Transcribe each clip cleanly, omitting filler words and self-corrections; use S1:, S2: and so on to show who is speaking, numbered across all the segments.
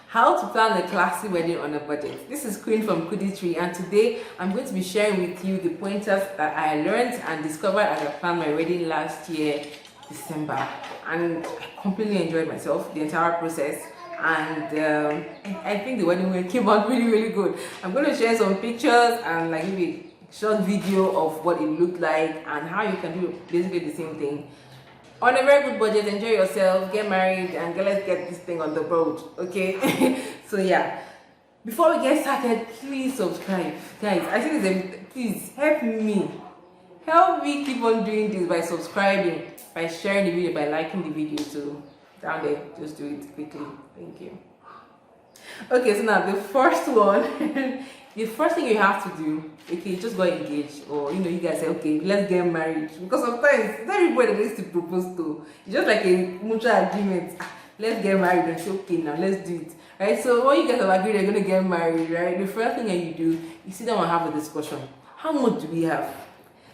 S1: How to plan a classy wedding on a budget. This is Queen from Kudi Tree, and today I'm going to be sharing with you the pointers that I learned and discovered as I planned my wedding last year, December. And I completely enjoyed myself, the entire process. And I think the wedding came out really good. I'm going to share some pictures and like maybe a short video of what it looked like and how you can do basically the same thing on a very good budget. Enjoy yourself, get married, and let's get this thing on the road, okay? So yeah, before we get started, please subscribe, guys. I think please help me keep on doing this by subscribing, by sharing the video, by liking the video. So down there, just do it quickly. Thank you. Okay, so now the first one. The first thing you have to do, okay, just go engaged, or you guys say, okay, let's get married, because sometimes not everybody needs to propose to. It's just like a mutual agreement. Let's get married and say, okay, now let's do it, right? So when you guys have agreed you're gonna get married, right? The first thing that you do, you sit down and have a discussion. How much do we have?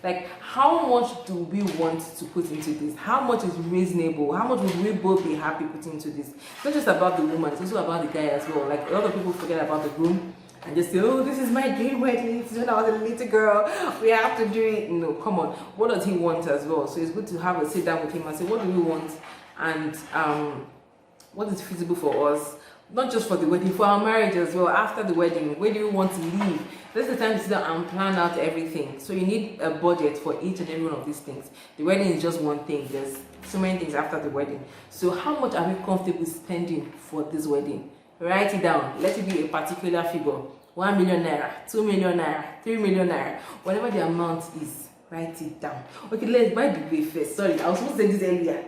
S1: Like, how much do we want to put into this? How much is reasonable? How much would we both be happy putting into this? It's not just about the woman, it's also about the guy as well. Like, a lot of people forget about the groom and just say, oh, this is my dream wedding. This is when I was a little girl. We have to do it. No, come on. What does he want as well? So it's good to have a sit down with him and say, what do we want? And what is feasible for us? Not just for the wedding, for our marriage as well. After the wedding, where do you want to live? This is the time to sit down and plan out everything. So you need a budget for each and every one of these things. The wedding is just one thing. There's so many things after the wedding. So how much are we comfortable spending for this wedding? Write it down. Let it be a particular figure. 1 million naira, 2 million naira, 3 million naira. Whatever the amount is, write it down. Okay, let's buy the way first. Sorry, I was supposed to say this earlier.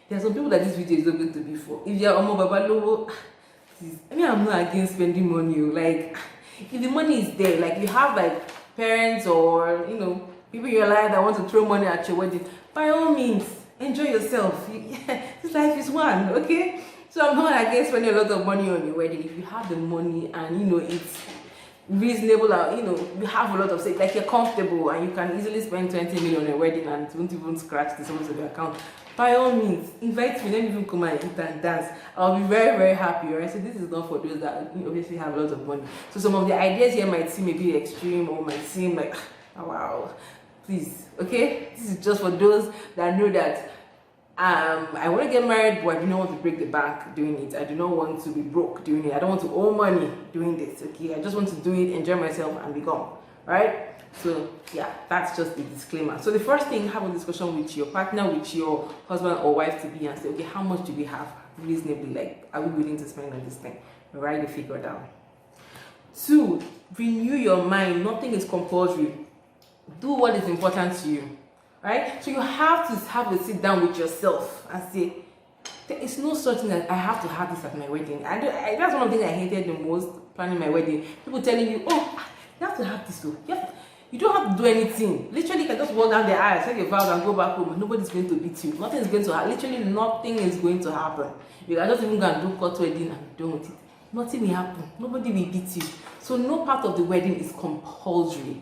S1: There are some people that this video is not going to be for. If you are Omo Babalowo, please. I mean, I'm not against spending money. Like, if the money is there, like you have like parents or people in your life that want to throw money at your wedding, by all means, enjoy yourself. This life is one, okay? So I'm not against spending a lot of money on your wedding. If you have the money and it's reasonable, you have a lot of say, like you're comfortable and you can easily spend 20 million on a wedding and it won't even scratch the surface of your account, by all means, invite me. Let me even come and eat and dance. I'll be very happy, right? So this is not for those that obviously have a lot of money. So some of the ideas here might seem maybe extreme or might seem like, oh, wow, please, okay? This is just for those that know that I want to get married, but I do not want to break the bank doing it. I do not want to be broke doing it. I don't want to owe money doing this, okay? I just want to do it, enjoy myself, and be gone, right? So yeah, that's just the disclaimer. So the first thing, have a discussion with your partner, with your husband or wife to be, and say, okay, how much do we have reasonably? Like, are we willing to spend on this thing? Write the figure down. 2, renew your mind. Nothing is compulsory. Do what is important to you. Right? So you have to have a sit down with yourself and say, there is no such thing that I have to have this at my wedding. That's one of the things I hated the most planning my wedding. People telling you, oh, you have to have this. You don't have to do anything. Literally, you can just walk down the aisle, say your vows and go back home. Nobody's going to beat you. Nothing is going to happen. Literally, nothing is going to happen. You can just even go and do court wedding and be done with it. Nothing will happen. Nobody will beat you. So no part of the wedding is compulsory.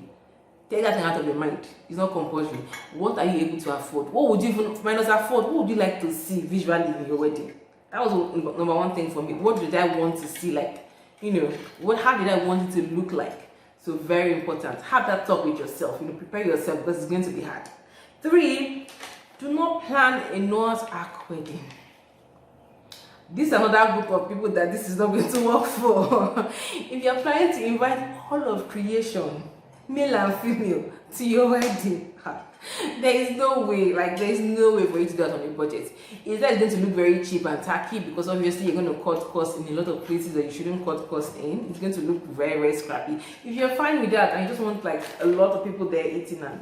S1: Take that thing out of your mind. It's not compulsory. What are you able to afford? What would you even minus afford? What would you like to see visually in your wedding? That was number one thing for me. What did I want to see? Like, how did I want it to look like? So very important. Have that talk with yourself. Prepare yourself because it's going to be hard. 3, do not plan a Noah's Ark wedding. This is another group of people that this is not going to work for. If you're planning to invite all of creation, male and female, to your wedding, there is no way for you to do that on a budget. It's going to look very cheap and tacky because obviously you're going to cut costs in a lot of places that you shouldn't cut costs in. It's going to look very scrappy. If you're fine with that and you just want like a lot of people there eating, and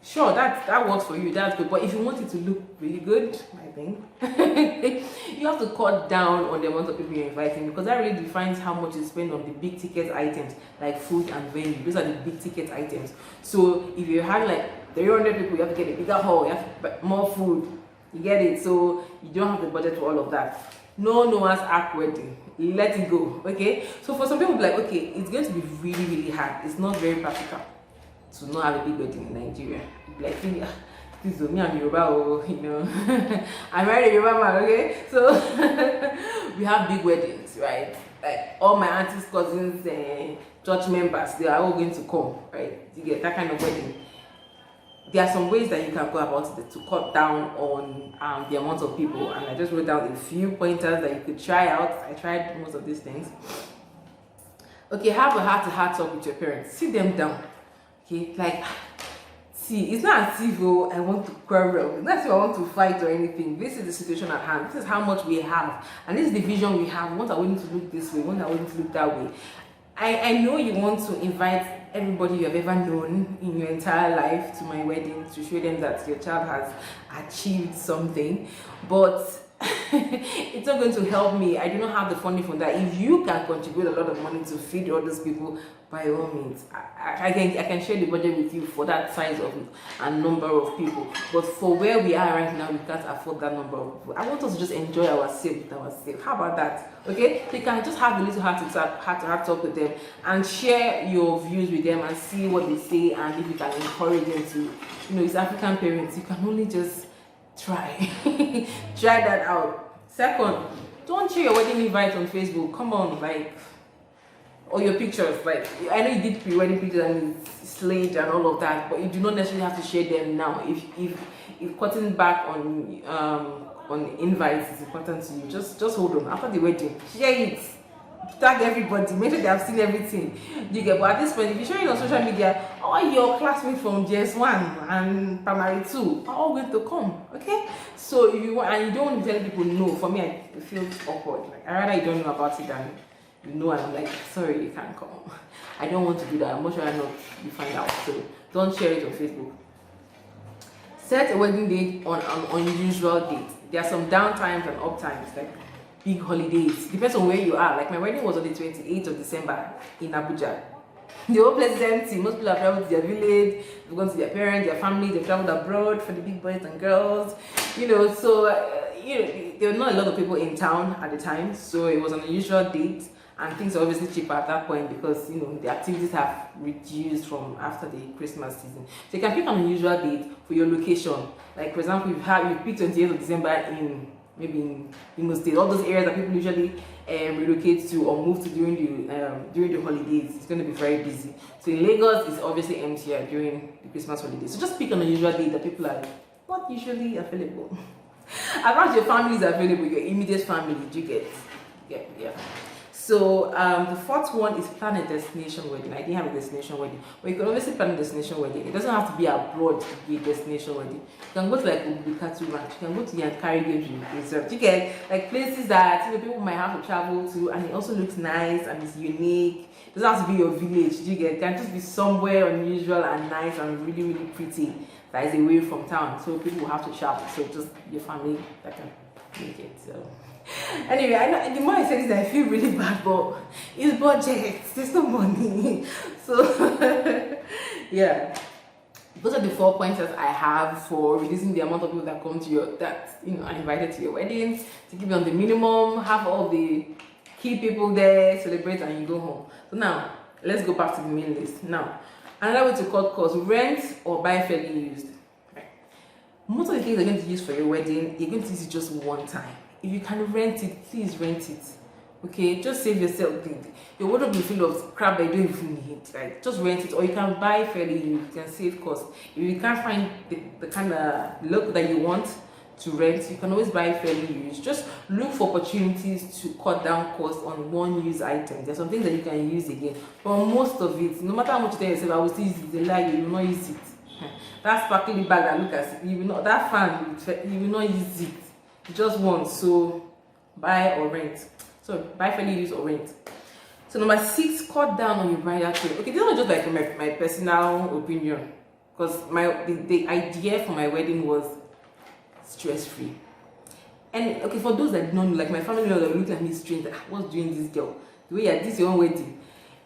S1: sure, that works for you, that's good. But if you want it to look really good, I think you have to cut down on the amount of people you're inviting, because that really defines how much you spend on the big ticket items like food and venue. Those are the big ticket items. So if you have like 300 people, you have to get a bigger hall, you have to buy more food, you get it? So you don't have the budget for all of that. No Noah's Ark wedding. Let it go, okay? So for some people, like, okay, it's going to be really hard. It's not very practical to not have a big wedding in Nigeria. Like, this is me, I'm Yoruba, I'm married a Yoruba man, okay? So we have big weddings. right? Like all my aunties, cousins, church members, they are all going to come, right? You get that kind of wedding. There are some ways that you can go about it to cut down on the amount of people, and I just wrote down a few pointers that you could try out. I tried most of these things. Okay, have a heart-to-heart talk with your parents. Sit them down. Okay, like, see, it's not as if I want to quarrel. It's not as if I want to fight or anything. This is the situation at hand. This is how much we have, and this is the vision we have. We want our wedding to look this way. We want our wedding to look that way. I know you want to invite everybody you have ever known in your entire life to my wedding to show them that your child has achieved something, but it's not going to help me. I do not have the funding for that. If you can contribute a lot of money to feed all those people, by all means, I can share the budget with you for that size of and number of people. But for where we are right now, we can't afford that number of people. I want us to just enjoy ourselves with ourselves. How about that? Okay, so you can just have a little heart-to-heart talk with them and share your views with them and see what they say, and if you can encourage them to, you know, it's African parents. You can only just try try that out. Second, don't share your wedding invite on Facebook. Come on, like, or your pictures. Like, I know you did pre-wedding pictures and it's slayed and all of that, but you do not necessarily have to share them now. If cutting back on invites is important to you, just hold on. After the wedding, share it, tag everybody, make sure they have seen everything. You get, but at this point, if you share it on social media, all your classmates from GS1 and primary 2 are all going to come. Okay, so if you want, and you don't want to tell people no, for me, it feels awkward. Like, I rather you don't know about it than you know, and I'm like, sorry, you can't come. I don't want to do that. I'm not sure you find out. So don't share it on Facebook. Set a wedding date on an unusual date. There are some down times and up times, like big holidays. Depends on where you are. Like my wedding was on the 28th of December in Abuja. The whole place is empty. Most people have traveled to their village, they've gone to their parents, their family, they've traveled abroad for the big boys and girls. You know, so there were not a lot of people in town at the time, so it was an unusual date. And things are obviously cheaper at that point because, you know, the activities have reduced from after the Christmas season. So you can pick an unusual date for your location. Like, for example, you pick 28th of December in Imo State, all those areas that people usually relocate to or move to during the holidays. It's going to be very busy. So in Lagos, it's obviously emptier during the Christmas holidays. So just pick an unusual date that people are not usually available. As long as your family is available, your immediate family, you get, yeah. So the fourth one is plan a destination wedding. I didn't have a destination wedding, but you can obviously plan a destination wedding. It doesn't have to be abroad to be a destination wedding. You can go to like Ubukatu Ranch. You can go to Yankari Game Reserve. You get like places that, you know, people might have to travel to, and it also looks nice and it's unique. It doesn't have to be your village. You get, it can just be somewhere unusual and nice and really, really pretty that is away from town. So people will have to travel. So just your family that can make it. So. Anyway, I know the more I say this, I feel really bad, but it's budget. There's no money. So yeah, those are the 4 pointers I have for reducing the amount of people that come to are invited to your weddings. To keep it on the minimum, have all the key people there, celebrate, and you go home. So now let's go back to the main list. Now, another way to cut costs: rent or buy fairly used. Right. Most of the things you're going to use for your wedding, you're going to use it just one time. If you can rent it, please rent it. Okay, just save yourself. Your wardrobe will be full of crap that you don't even need. Like, just rent it, or you can buy fairly used. You can save cost. If you can't find the kind of look that you want to rent, you can always buy fairly used. Just look for opportunities to cut down costs on one use item. There's some things that you can use again, but most of it, no matter how much you tell yourself, I will still use it. They lie, you will not use it. That sparkly bag that look as you will not. That fan, you will not use it. Just once. So buy or rent. So buy fairly use or rent. So number 6, cut down on your bridal train. Okay, this is not just like my personal opinion, because the idea for my wedding was stress-free. And okay, for those that don't know, like my family members look at me strange, like, what's doing this girl? The way this is your own wedding.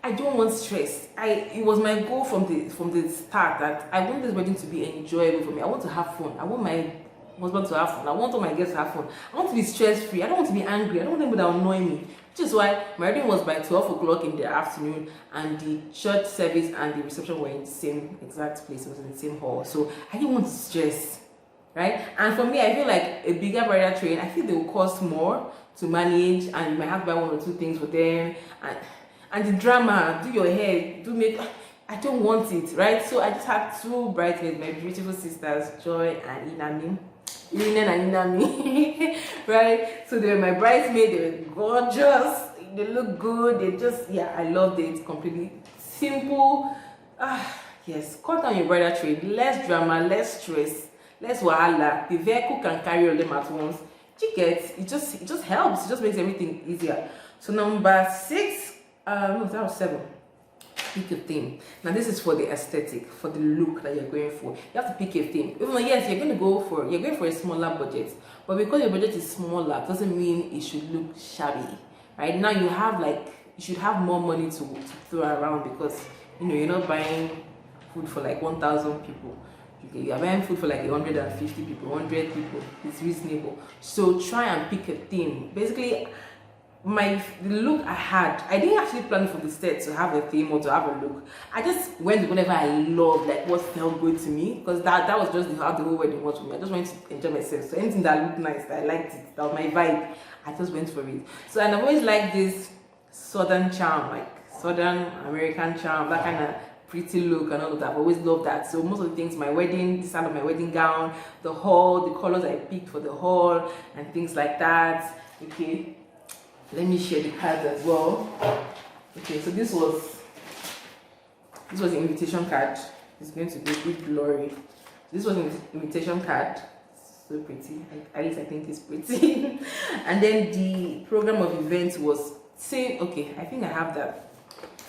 S1: I don't want stress. It was my goal from the start that I want this wedding to be enjoyable for me. I want to have fun. I want my husband to have fun. I want all my guests to have fun. I want to be stress-free. I don't want to be angry. I don't want anybody that will annoy me. Which is why my wedding was by 12 o'clock in the afternoon, and the church service and the reception were in the same exact place. It was in the same hall. So I didn't want to stress, right? And for me, I feel like a bigger bridal train, I think they will cost more to manage, and you might have to buy one or two things for them, and the drama, do your hair, do make. I don't want it, right? So I just had two bridesmaids, my beautiful sisters, Joy and Inami. Linen and Inami, right? So they were my bridesmaids, they were gorgeous, they look good, they just, yeah, I loved it completely. Simple, yes, cut down your bridal trade, less drama, less stress, less wahala. The vehicle can carry all them at once. You get, it just helps, it just makes everything easier. So number 6, no, that was 7. Pick a theme. Now this is for the aesthetic, for the look that you're going for. You have to pick a theme. Even though yes, you're going for a smaller budget, but because your budget is smaller doesn't mean it should look shabby. Right now you should have more money to throw around, because you're not buying food for like 1,000 people. You are buying food for like 150 people, 100 people. It's reasonable. So try and pick a theme. Basically, the look I didn't actually plan for the set to have a theme or to have a look. I just went with whatever I loved, like what felt good to me, because that was just how the whole wedding was for me. I just went to enjoy myself. So anything that looked nice, that I liked it, that was my vibe, I just went for it. So, and I've always liked this southern charm, like southern American charm, that kind of pretty look and all of that. I've always loved that. So most of the things, the style of my wedding gown, the hall, the colors I picked for the hall and things like that. Okay, let me share the cards as well. Okay, so this was the invitation card. It's going to be good glory. This was an invitation card. So pretty. At least I think it's pretty. And then the program of events was same. Okay, I think I have that.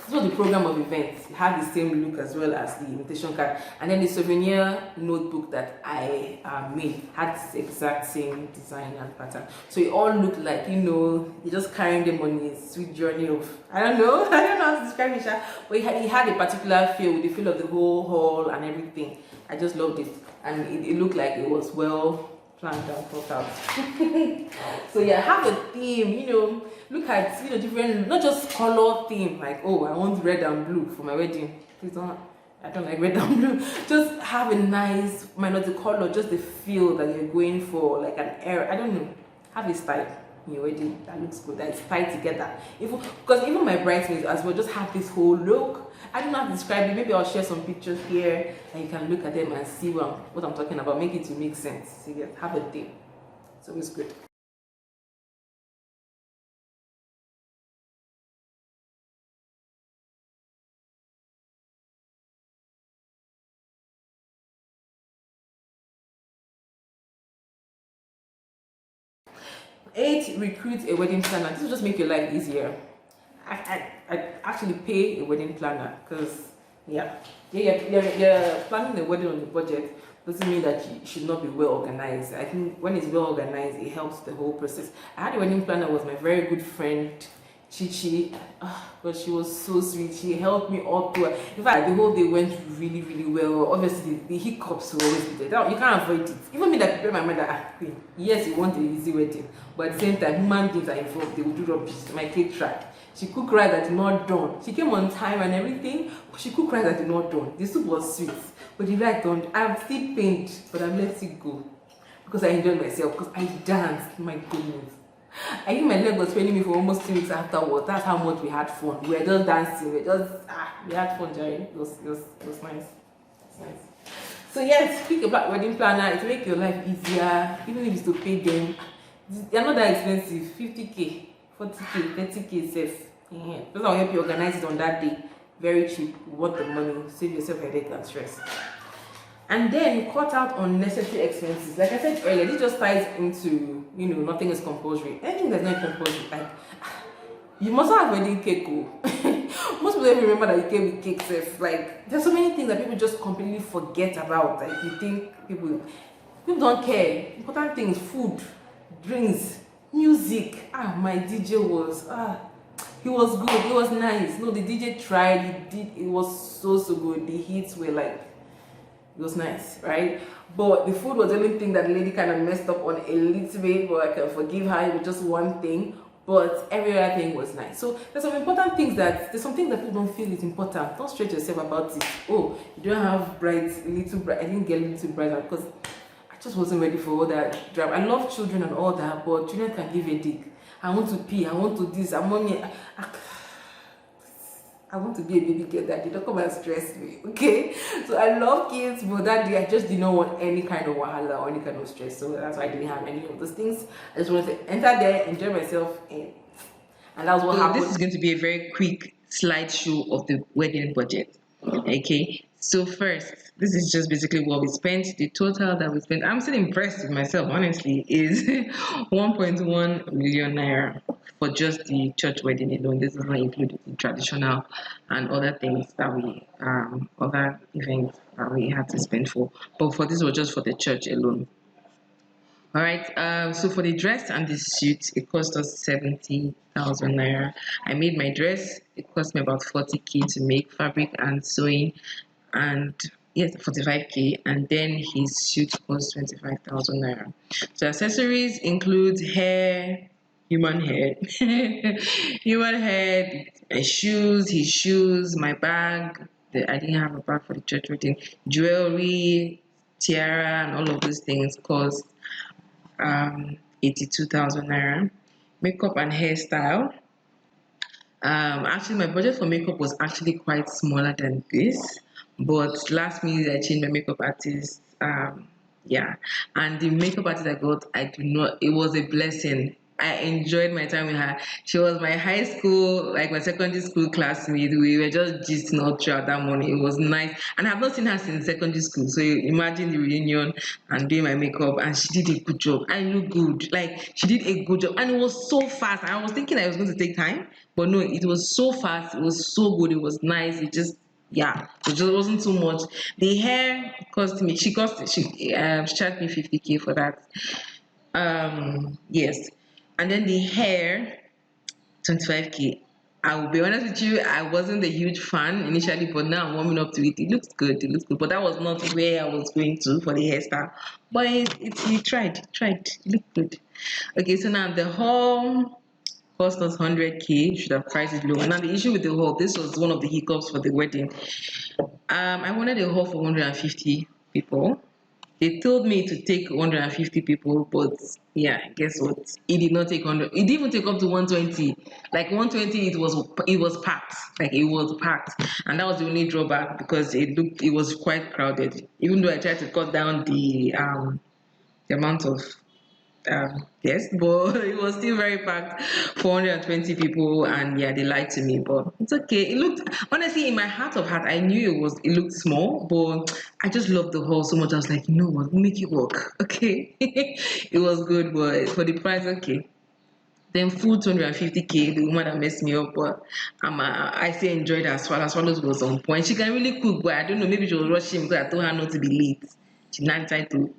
S1: This was the program of events. It had the same look as well as the invitation card. And then the souvenir notebook that I made had the exact same design and pattern. So it all looked like, you're just carrying them on a sweet journey of, I don't know how to describe it, but it had a particular feel, with the feel of the whole hall and everything. I just loved it. And it looked like it was well planned and thought out. So yeah, have a theme, look at different, not just color theme, like, oh, I want red and blue for my wedding. Please don't, I don't like red and blue. Just have a nice, might not the color, just the feel that you're going for, like an air, I don't know, have a style in your wedding that looks good, that is tied together. Because even my bridesmaids as well just have this whole look. I don't know how to describe it. Maybe I'll share some pictures here and you can look at them and see what I'm talking about, make it to make sense. So you have a theme. It's always good. Eight, recruit a wedding planner. This will just make your life easier. I actually pay a wedding planner, because you're planning a wedding on the budget doesn't mean that you should not be well organized. I think when it's well organized, it helps the whole process. I had a wedding planner, was my very good friend Chichi, but she was so sweet. She helped me all through. In fact, the whole day went really, really well. Obviously, the hiccups will always be there. You can't avoid it. Even me that prepare my mind that, Queen, yes, you want an easy wedding, but at the same time, human beings are involved. They will do rubbish. My cake track. She cooked rice that did not done. She came on time and everything, but she cooked rice that did not done. The soup was sweet, but the rice done. I'm still pained, but I'm letting it go because I enjoyed myself, because I danced. My goodness. I think my leg was paining me for almost 2 weeks afterwards. That's how much we had fun. We were just dancing. We had fun, Jerry. It was nice. It's nice. So yes, pick a black wedding planner. It will make your life easier, even if it's to pay them. They're not that expensive. 50k, 40k, 30k safe. Those will help you organize it on that day. Very cheap. You want the money. Save yourself headache and stress. And then cut out unnecessary expenses. Like I said earlier, this just ties into, nothing is compulsory. Anything that's not compulsory, like, you must not have wedding cake. Most people don't remember that you came with cake safe. Like, there's so many things that people just completely forget about. Like, you think people don't care. Important things, food, drinks, music. My DJ was, he was good. He was nice. No, the DJ tried. It was so good. The hits were like, it was nice, right? But the food was the only thing that the lady kind of messed up on a little bit, but I can forgive her. It was just one thing, but every other thing was nice. So there's some important things there's some things that people don't feel is important. Don't stress yourself about it. Oh, you don't have brides, I didn't get little brides because I just wasn't ready for all that drama. I love children and all that, but children can give a dick. I want to pee, I want to this, I'm mommy. I want to be a baby girl daddy. Don't come and stress me, okay? So I love kids, but that day I just did not want any kind of wahala or any kind of stress. So that's why I didn't have any of those things. I just wanted to enter there, enjoy myself, and that was what
S2: So
S1: happened.
S2: this is going to be a very quick slideshow of the wedding budget. Okay. So first, this is just basically what we spent. The total that we spent, I'm still impressed with myself, honestly, is 1.1 million naira for just the church wedding alone. This does not include the traditional and other things that we other events that we had to spend for. But for this was just for the church alone. All right. So for the dress and the suit, it cost us 70,000 naira. I made my dress. It cost me about 40K to make fabric and sewing, and yes, 45K. And then his suit cost 25,000 naira. So accessories include hair, human hair, human hair, my shoes, his shoes, my bag. I didn't have a bag for the church wedding. Jewelry, tiara, and all of those things cost 82,000 naira. Makeup and hairstyle. Actually, my budget for makeup was actually quite smaller than this, but last minute I changed my makeup artist. Yeah, and the makeup artist I got, I do not. It was a blessing. I enjoyed my time with her. She was my high school, like my secondary school classmate. We were just gisting all throughout that morning. It was nice, and I've not seen her since secondary school. So you imagine the reunion and doing my makeup, and she did a good job. I look good, like she did a good job, and it was so fast. I was thinking I was going to take time, but no, it was so fast. It was so good. It was nice. It just yeah, it just wasn't too much. The hair cost me. She charged me 50K for that. Yes, and then the hair 25K. I will be honest with you, I wasn't a huge fan initially, but now I'm warming up to it. It looks good. It looks good, but that was not where I was going to for the hairstyle. But he tried. It looked good. Okay, so now the haul cost us 100K. Should have priced it lower. Now the issue with the haul, this was one of the hiccups for the wedding. I wanted a hall for 150 people. They told me to take 150 people, but yeah, guess what? It did not take 100. It didn't even take up to 120. Like 120, it was packed. Like it was packed, and that was the only drawback because it was quite crowded. Even though I tried to cut down the amount of yes, but it was still very packed, 420 people, and yeah, they lied to me, but it's okay. It looked honestly in my heart of heart, I knew it looked small, but I just loved the hall so much. I was like, you know what, we'll make it work. Okay. It was good, but for the price, okay. Then food 250K, the woman that messed me up, but I still enjoyed her swallow. Swallows was on point. She can really cook, but I don't know, maybe she was rushing because I told her not to be late. She not tried to.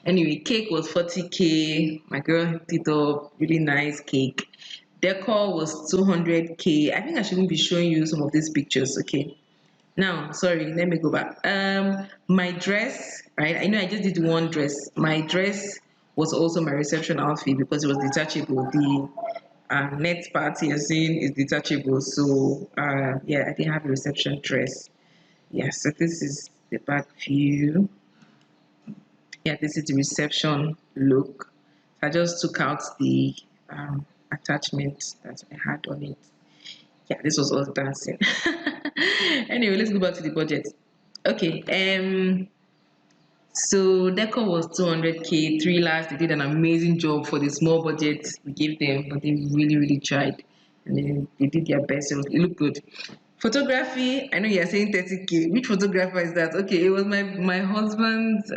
S2: Anyway, cake was 40K. My girl hooked it up. Really nice cake. Decor was 200K. I think I shouldn't be showing you some of these pictures. Okay. Now, sorry, let me go back. My dress, right? I know I just did one dress. My dress was also my reception outfit because it was detachable. The net part you're seeing is detachable. So, yeah, I didn't have a reception dress. Yeah, so this is the back view. Yeah, this is the reception look. I just took out the attachment that I had on it. Yeah, this was us dancing. Anyway, let's go back to the budget. Okay, so Deco was 200K, three last. They did an amazing job for the small budget we gave them, but they really, really tried. And they did their best. It looked good. Photography, I know you're saying 30K. Which photographer is that? Okay, it was my husband's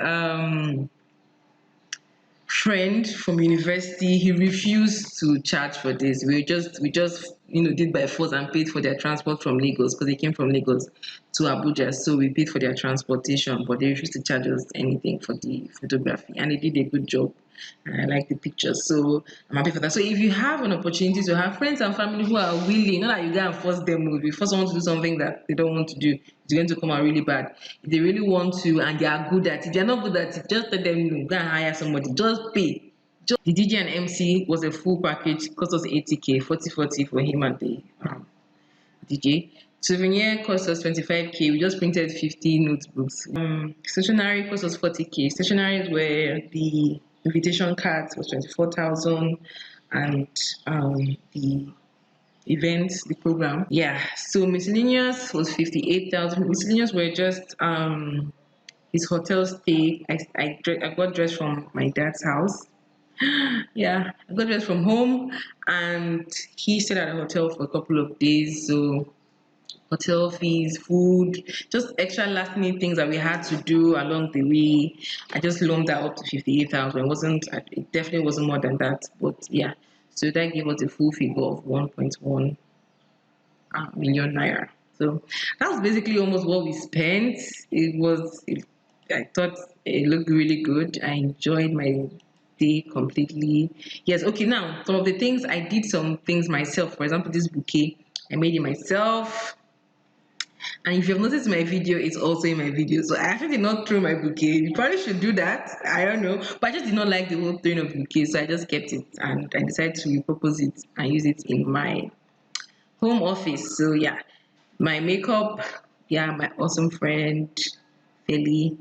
S2: friend from university. He refused to charge for this. We just did by force and paid for their transport from Lagos because they came from Lagos to Abuja. So we paid for their transportation, but they refused to charge us anything for the photography, and they did a good job. And I like the pictures, so I'm happy for that. So if you have an opportunity to have friends and family who are willing, not that you go and force them, if you force someone to do something that they don't want to do, it's going to come out really bad. If they really want to and they are good at it, they're not good at it, just let them know, go and hire somebody, just pay. The DJ and MC was a full package, cost us 80K, 40 for him and the DJ. Souvenir cost us 25K. We just printed 50 notebooks. Stationery cost us 40K. Stationaries were the invitation cards was 24,000. and the events, the program. Yeah, so miscellaneous was 58,000. Miscellaneous were just his hotel stay. I got dressed from my dad's house. Yeah, I got dressed from home, and he stayed at a hotel for a couple of days. So hotel fees, food, just extra last minute things that we had to do along the way. I just loaned that up to 58,000. It definitely wasn't more than that, but yeah. So that gave us a full figure of 1.1 million naira. So that was basically almost what we spent. I thought it looked really good. I enjoyed my day completely. Yes, okay, now some of the things I did some things myself. For example, this bouquet, I made it myself. And if you've noticed my video, it's also in my video. So I actually did not throw my bouquet. You probably should do that. I don't know. But I just did not like the whole throwing of bouquet. So I just kept it and I decided to repurpose it and use it in my home office. So yeah, my makeup, yeah, my awesome friend, Feli.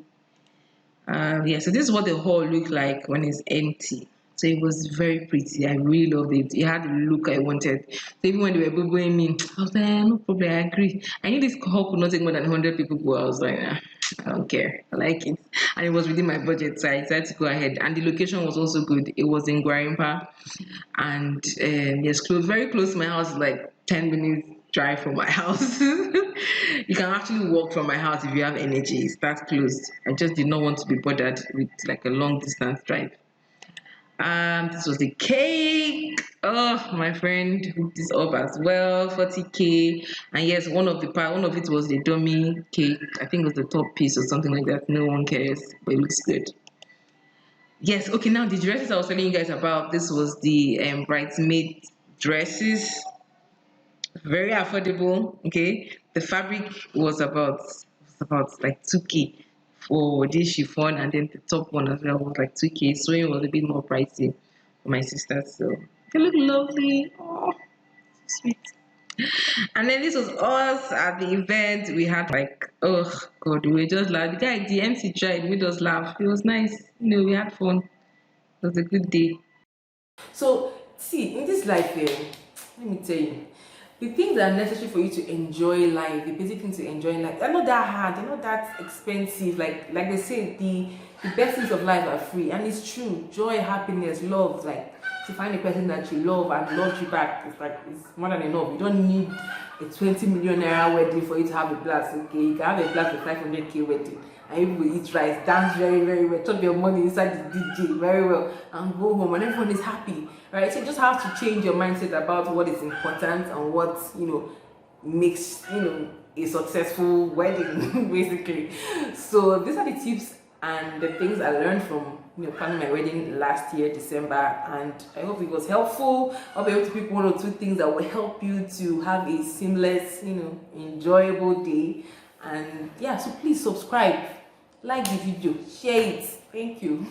S2: Yeah, so this is what the hall looked like when it's empty. So it was very pretty. I really loved it. It had the look I wanted. So even when they were booing me, I was like, no problem, I agree. I knew this hall could not take more than 100 people go. I was like, I don't care. I like it. And it was within my budget, so I decided to go ahead. And the location was also good. It was in Guarimpa. And yes, very close to my house, like 10 minutes drive from my house. You can actually walk from my house if you have energy. It's that close. I just did not want to be bothered with like a long distance drive. This was the cake. Oh, my friend hooked this up as well, 40K. And yes, one of it was the dummy cake. I think it was the top piece or something like that. No one cares, but it looks good. Yes, okay, now the dresses I was telling you guys about, this was the bridesmaid dresses. Very affordable, okay? The fabric was about like 2K for this chiffon, and then the top one as well was like 2K. So it was a bit more pricey for my sisters. So they look lovely. Oh, sweet. And then this was us at the event. We had like, oh god, we were just like the MC tried, made us laugh. It was nice. We had fun. It was a good day.
S1: So, see, in this life, let me tell you, the things that are necessary for you to enjoy life, the basic things to enjoy life, they're not that hard, they're not that expensive. Like they say, the best things of life are free, and it's true. Joy, happiness, love, like to find a person that you love and loves you back, it's more than enough. You don't need a 20 million naira wedding for you to have a blast. Okay, you can have a blast with 500K wedding, and you will eat rice, dance very, very well, chop your money inside the DJ very well, and go home, and everyone is happy, right? So you just have to change your mindset about what is important and what makes a successful wedding, basically. So these are the tips and the things I learned from planning my wedding last year, December, and I hope it was helpful. I'll be able to pick one or two things that will help you to have a seamless, enjoyable day. And yeah, so please subscribe, like the video, share it. Thank you.